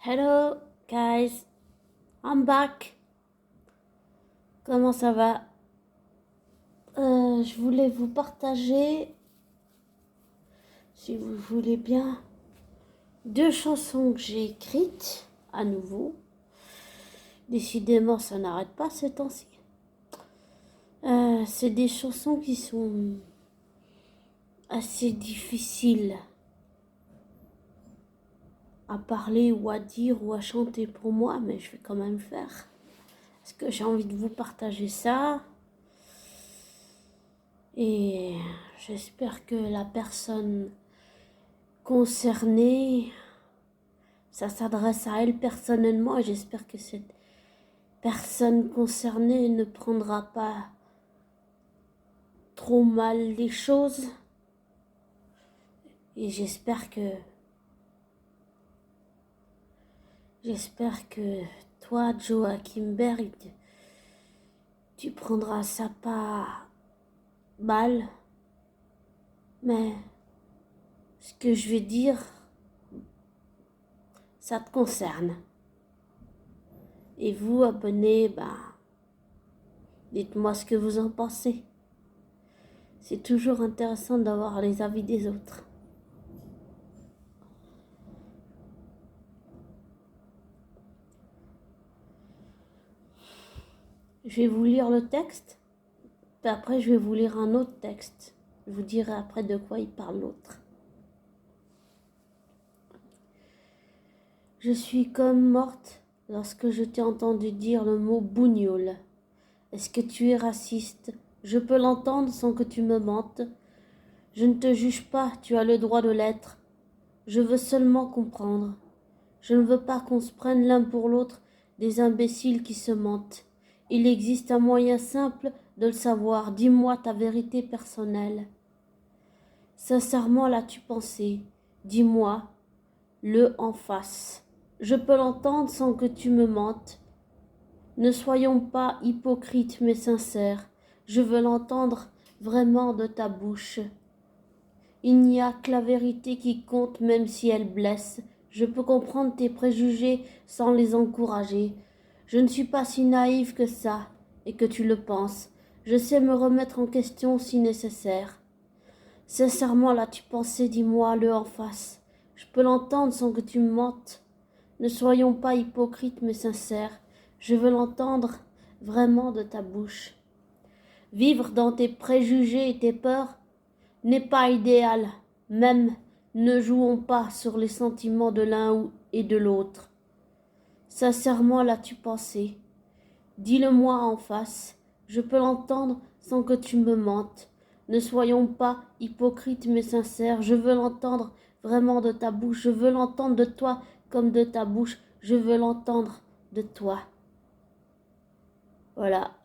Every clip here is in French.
Hello guys, I'm back. Comment ça va? Je voulais vous partager, si vous voulez bien, deux chansons que j'ai écrites à nouveau. Décidément, ça n'arrête pas ces temps-ci. C'est des chansons qui sont assez difficiles à parler ou à dire ou à chanter pour moi, mais je vais quand même le faire. Parce que j'ai envie de vous partager ça. Et j'espère que la personne concernée, ça s'adresse à elle personnellement, et j'espère que cette personne concernée ne prendra pas trop mal les choses. Et j'espère que toi, Joachim Berg, tu prendras ça pas mal. Mais ce que je vais dire, ça te concerne. Et vous, abonnés, dites-moi ce que vous en pensez. C'est toujours intéressant d'avoir les avis des autres. Je vais vous lire le texte, puis après je vais vous lire un autre texte. Je vous dirai après de quoi il parle l'autre. Je suis comme morte lorsque je t'ai entendu dire le mot bougnoule. Est-ce que tu es raciste? Je peux l'entendre sans que tu me mentes. Je ne te juge pas, tu as le droit de l'être. Je veux seulement comprendre. Je ne veux pas qu'on se prenne l'un pour l'autre des imbéciles qui se mentent. Il existe un moyen simple de le savoir. Dis-moi ta vérité personnelle. Sincèrement l'as-tu pensé? Dis-moi le en face. Je peux l'entendre sans que tu me mentes. Ne soyons pas hypocrites mais sincères. Je veux l'entendre vraiment de ta bouche. Il n'y a que la vérité qui compte même si elle blesse. Je peux comprendre tes préjugés sans les encourager. Je ne suis pas si naïve que ça, et que tu le penses. Je sais me remettre en question si nécessaire. Sincèrement l'as-tu pensé, dis-moi le en face. Je peux l'entendre sans que tu me mentes. Ne soyons pas hypocrites mais sincères. Je veux l'entendre vraiment de ta bouche. Vivre dans tes préjugés et tes peurs n'est pas idéal. Même ne jouons pas sur les sentiments de l'un et de l'autre. Sincèrement l'as-tu pensé? Dis-le-moi en face. Je peux l'entendre sans que tu me mentes. Ne soyons pas hypocrites mais sincères. Je veux l'entendre vraiment de ta bouche. Je veux l'entendre de toi comme de ta bouche. Je veux l'entendre de toi. Voilà.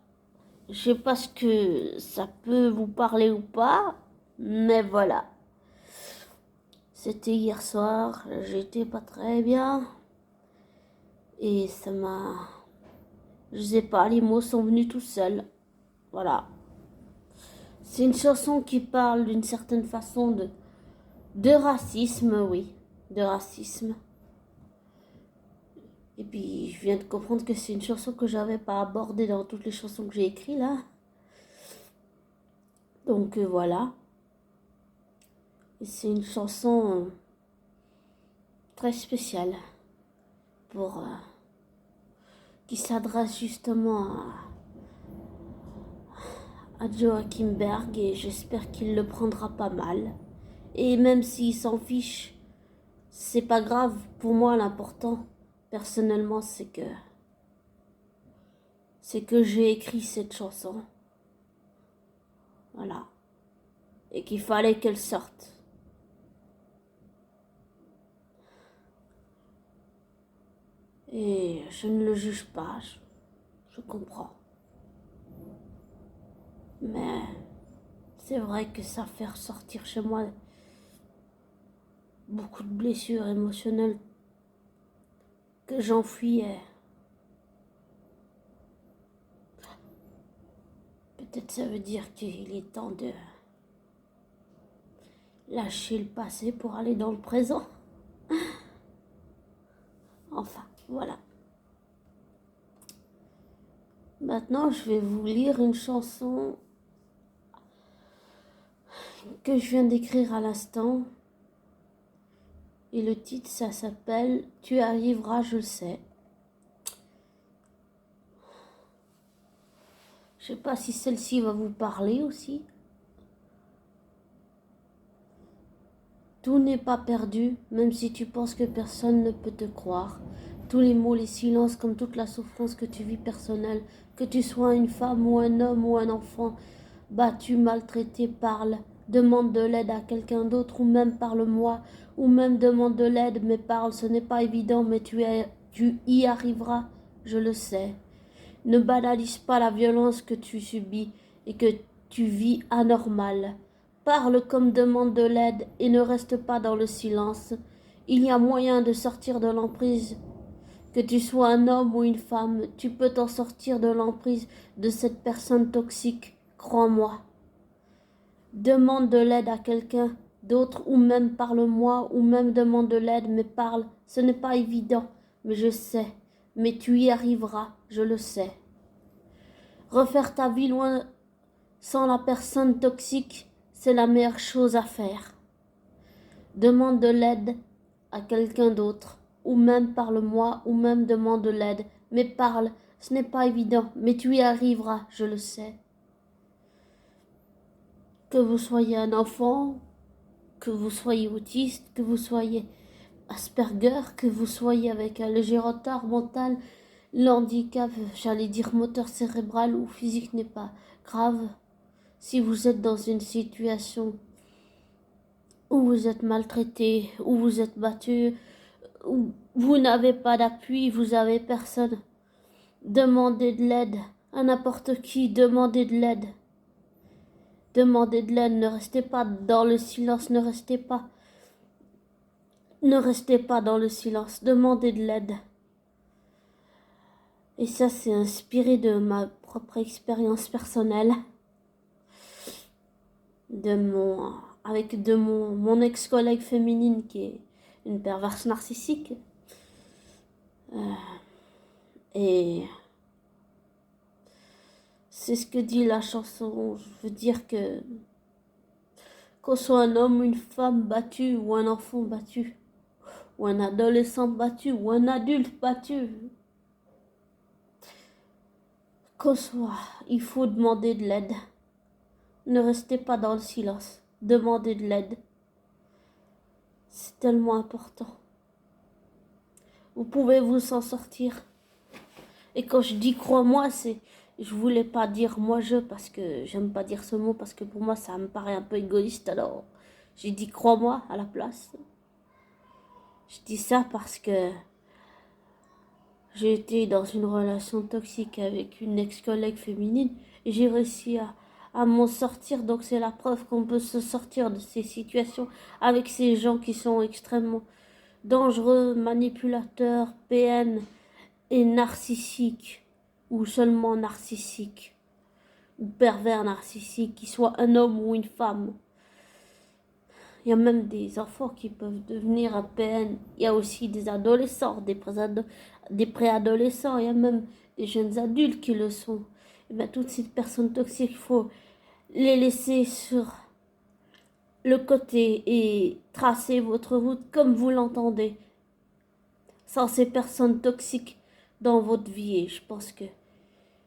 Je sais pas ce que ça peut vous parler ou pas, mais voilà. C'était hier soir, j'étais pas très bien. Et ça m'a... Je sais pas, les mots sont venus tout seuls. Voilà. C'est une chanson qui parle d'une certaine façon de racisme, oui. De racisme. Et puis, je viens de comprendre que c'est une chanson que j'avais pas abordée dans toutes les chansons que j'ai écrites, là. Donc, voilà. Et c'est une chanson très spéciale pour... qui s'adresse justement à Joachim Berg, et j'espère qu'il le prendra pas mal. Et même s'il s'en fiche, c'est pas grave. Pour moi, l'important, personnellement, c'est que j'ai écrit cette chanson. Voilà. Et qu'il fallait qu'elle sorte. Et je ne le juge pas, je comprends. Mais c'est vrai que ça fait ressortir chez moi beaucoup de blessures émotionnelles que j'enfuyais. Peut-être ça veut dire qu'il est temps de lâcher le passé pour aller dans le présent. Enfin, voilà. Maintenant, je vais vous lire une chanson que je viens d'écrire à l'instant. Et le titre, ça s'appelle « Tu arriveras, je le sais ». Je sais pas si celle-ci va vous parler aussi. Tout n'est pas perdu, même si tu penses que personne ne peut te croire. Tous les mots, les silences, comme toute la souffrance que tu vis personnelle, que tu sois une femme ou un homme ou un enfant, battu, maltraité, parle, demande de l'aide à quelqu'un d'autre ou même parle-moi, ou même demande de l'aide, mais parle, ce n'est pas évident, mais tu y arriveras, je le sais. Ne banalise pas la violence que tu subis et que tu vis anormal. Parle comme demande de l'aide et ne reste pas dans le silence. Il y a moyen de sortir de l'emprise. Que tu sois un homme ou une femme, tu peux t'en sortir de l'emprise de cette personne toxique, crois-moi. Demande de l'aide à quelqu'un d'autre ou même parle-moi ou même demande de l'aide, mais parle. Ce n'est pas évident, mais je sais. Mais tu y arriveras, je le sais. Refaire ta vie loin sans la personne toxique, c'est la meilleure chose à faire. Demande de l'aide à quelqu'un d'autre, ou même parle-moi, ou même demande de l'aide. Mais parle, ce n'est pas évident, mais tu y arriveras, je le sais. Que vous soyez un enfant, que vous soyez autiste, que vous soyez Asperger, que vous soyez avec un léger retard mental, l'handicap, j'allais dire moteur cérébral ou physique n'est pas grave. Si vous êtes dans une situation où vous êtes maltraité, où vous êtes battu, où vous n'avez pas d'appui, vous avez personne, demandez de l'aide à n'importe qui, demandez de l'aide. Demandez de l'aide, ne restez pas dans le silence, ne restez pas dans le silence, demandez de l'aide. Et ça, c'est inspiré de ma propre expérience personnelle, avec mon ex-collègue féminine qui est une perverse narcissique. Et c'est ce que dit la chanson. Je veux dire que qu'on soit un homme ou une femme battu, ou un enfant battu, ou un adolescent battu, ou un adulte battu, qu'on soit, il faut demander de l'aide. Ne restez pas dans le silence. Demandez de l'aide. C'est tellement important. Vous pouvez vous en sortir. Et quand je dis crois-moi, je voulais pas dire moi-je parce que j'aime pas dire ce mot parce que pour moi ça me paraît un peu égoïste. Alors j'ai dit crois-moi à la place. Je dis ça parce que j'ai été dans une relation toxique avec une ex-collègue féminine et j'ai réussi à m'en sortir. Donc c'est la preuve qu'on peut se sortir de ces situations avec ces gens qui sont extrêmement dangereux, manipulateurs, PN et narcissiques ou seulement narcissiques ou pervers narcissiques, qu'ils soient un homme ou une femme. Il y a même des enfants qui peuvent devenir un PN. Il y a aussi des adolescents, des préadolescents. Il y a même des jeunes adultes qui le sont. Et bien, toutes ces personnes toxiques, il faut les laisser sur le côté et tracer votre route comme vous l'entendez. Sans ces personnes toxiques dans votre vie. Et je pense que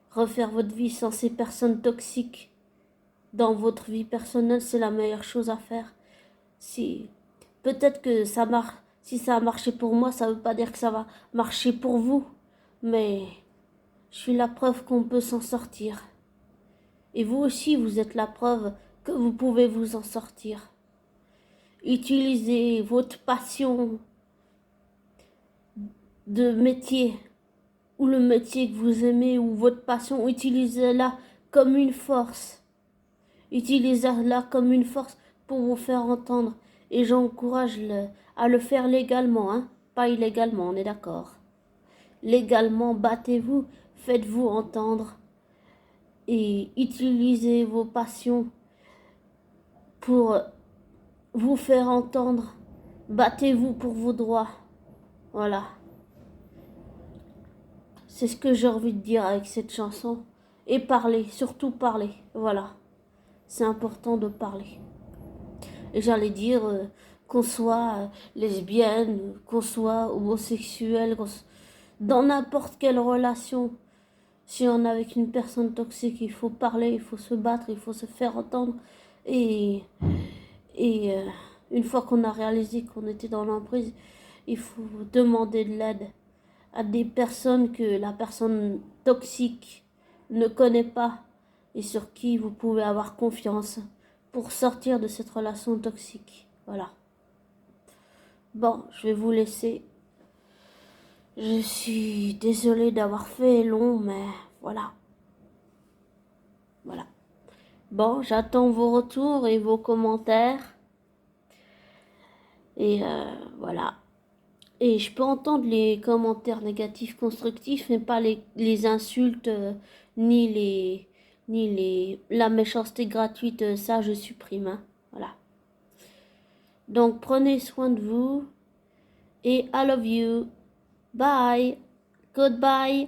refaire votre vie sans ces personnes toxiques dans votre vie personnelle, c'est la meilleure chose à faire. Si peut-être que ça marche, si ça a marché pour moi, ça veut pas dire que ça va marcher pour vous, mais je suis la preuve qu'on peut s'en sortir. Et vous aussi, vous êtes la preuve que vous pouvez vous en sortir. Utilisez votre passion de métier ou le métier que vous aimez ou votre passion, utilisez-la comme une force. Utilisez-la comme une force pour vous faire entendre. Et j'encourage à le faire légalement, hein, pas illégalement, on est d'accord. Légalement, battez-vous, faites-vous entendre et utilisez vos passions pour vous faire entendre. Battez-vous pour vos droits. Voilà. C'est ce que j'ai envie de dire avec cette chanson. Et parler, surtout parler. Voilà. C'est important de parler. Et j'allais dire qu'on soit lesbienne, qu'on soit homosexuel, dans n'importe quelle relation. Si on est avec une personne toxique, il faut parler, il faut se battre, il faut se faire entendre. Et, et une fois qu'on a réalisé qu'on était dans l'emprise, il faut demander de l'aide à des personnes que la personne toxique ne connaît pas et sur qui vous pouvez avoir confiance pour sortir de cette relation toxique. Voilà. Bon, je vais vous laisser. Je suis désolée d'avoir fait long, mais voilà. Voilà. Bon, j'attends vos retours et vos commentaires. Et voilà. Et je peux entendre les commentaires négatifs constructifs, mais pas les insultes, ni la méchanceté gratuite, ça je supprime. Hein. Voilà. Donc prenez soin de vous et I love you. Bye. Goodbye.